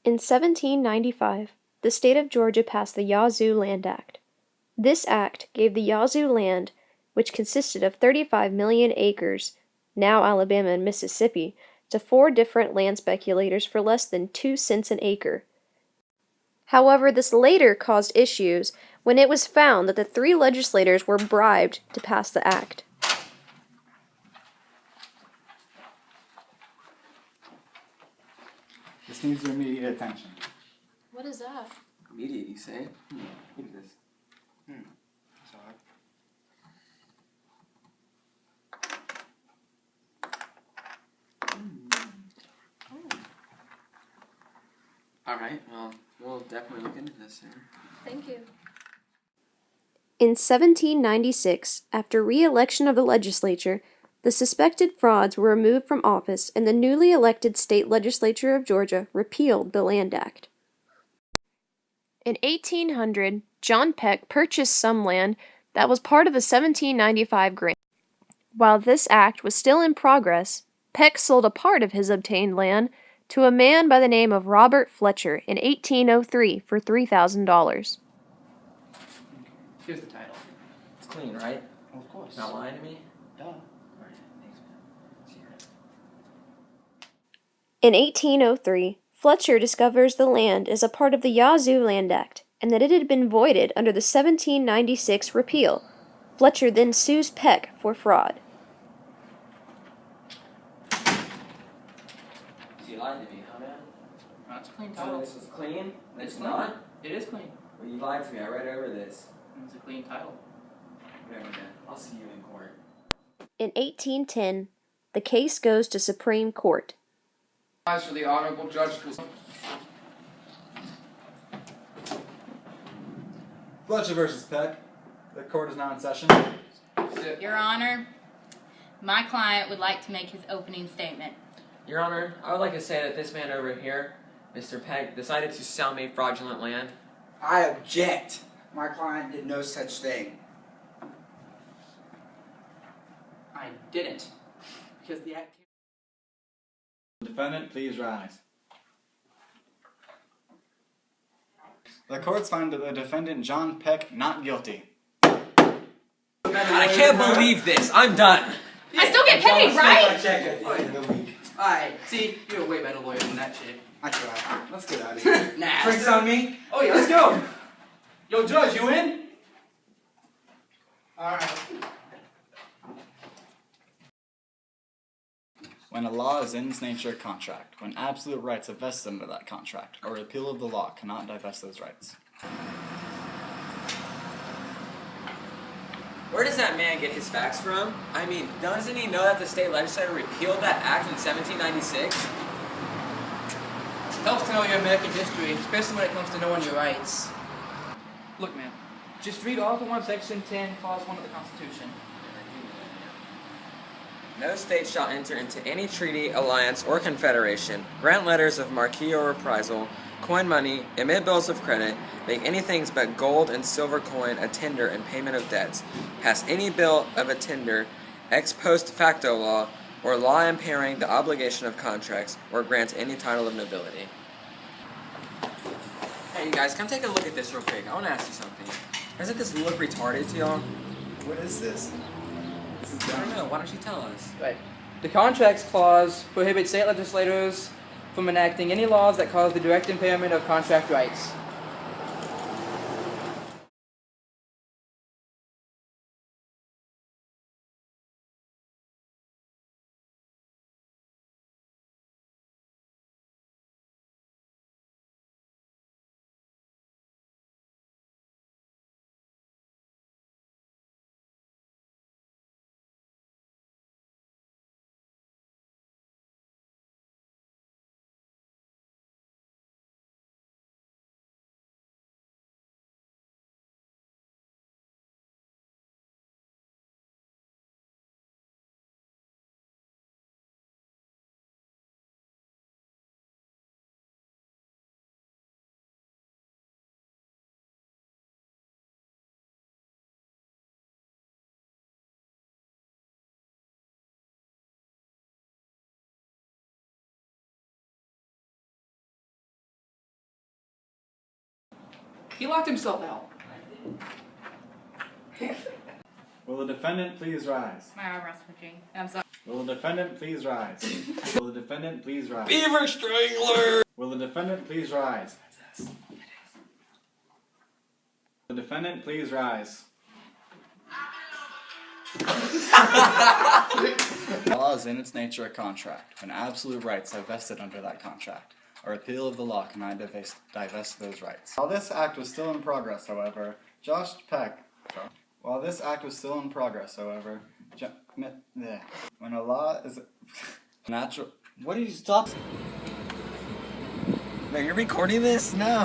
In 1795, the state of Georgia passed the Yazoo Land Act. This act gave the Yazoo land, which consisted of 35 million acres, now Alabama and Mississippi, to 4 different land speculators for less than 2 cents an acre. However, this later caused issues when it was found that the 3 legislators were bribed to pass the act. This needs your immediate attention. What is that? Immediate, you say? Look at this. That's odd. Alright, well, we'll definitely look into this, sir. Thank you. In 1796, after re-election of the legislature, the suspected frauds were removed from office and the newly elected state legislature of Georgia repealed the Land Act. In 1800, John Peck purchased some land that was part of the 1795 grant. While this act was still in progress, Peck sold a part of his obtained land to a man by the name of Robert Fletcher in 1803 for $3,000. Here's the title. It's clean, right? Well, of course. Not lying to me? Duh. Alright, thanks, man. See you. In 1803, Fletcher discovers the land is a part of the Yazoo Land Act and that it had been voided under the 1796 repeal. Fletcher then sues Peck for fraud. You lied to me, huh, man? That's a clean So title. this was clean? It's It's clean. not? It is clean. Well, you lied to me. I read over this. It's a clean title. Whatever, man. I'll see you in court. In 1810, the case goes to Supreme Court. As for the Honorable Judge Fletcher versus Peck. The court is now in session. Sit. Your Honor, my client would like to make his opening statement. Your Honor, I would like to say that this man over here, Mr. Peck, decided to sell me fraudulent land. I object. My client did no such thing. I didn't. Because the act Defendant, please rise. The courts find the defendant John Peck not guilty. I can't believe this. I'm done. I still get paid, right? Check at the end of the week. Alright, see, you're a way better lawyer than that shit. I tried. Let's get out of here. Nah. Drinks on me? Oh yeah, let's go! Yo, Judge, you in? Alright. When a law is in its nature a contract, when absolute rights are vested under that contract, a repeal of the law cannot divest those rights. Where does that man get his facts from? I mean, doesn't he know that the state legislature repealed that act in 1796? Helps to know your American history, especially when it comes to knowing your rights. Look, man, just read Article 1, Section 10, Clause 1 of the Constitution. No state shall enter into any treaty, alliance, or confederation, grant letters of marque or reprisal, coin money, emit bills of credit, make anything but gold and silver coin a tender in payment of debts, pass any bill of a tender, ex post facto law, or law impairing the obligation of contracts, or grant any title of nobility. Hey, you guys, come take a look at this real quick. I want to ask you something. Doesn't this look retarded to y'all? What is this? This is I don't dumb. know. Why don't you tell us? Right. The Contracts Clause prohibits state legislators from enacting any laws that cause the direct impairment of contract rights. He locked himself out. Will the defendant please rise? My arm wrestling. I'm sorry. Will the defendant please rise? Will the defendant please rise? Beaver strangler! Will the defendant please rise? Will the defendant please rise? Law is in its nature a contract, when absolute rights are vested under that contract. A repeal of the law cannot divest those rights. While this act was still in progress, however, when a law is natural. What did you stop? Man, you're recording this? No.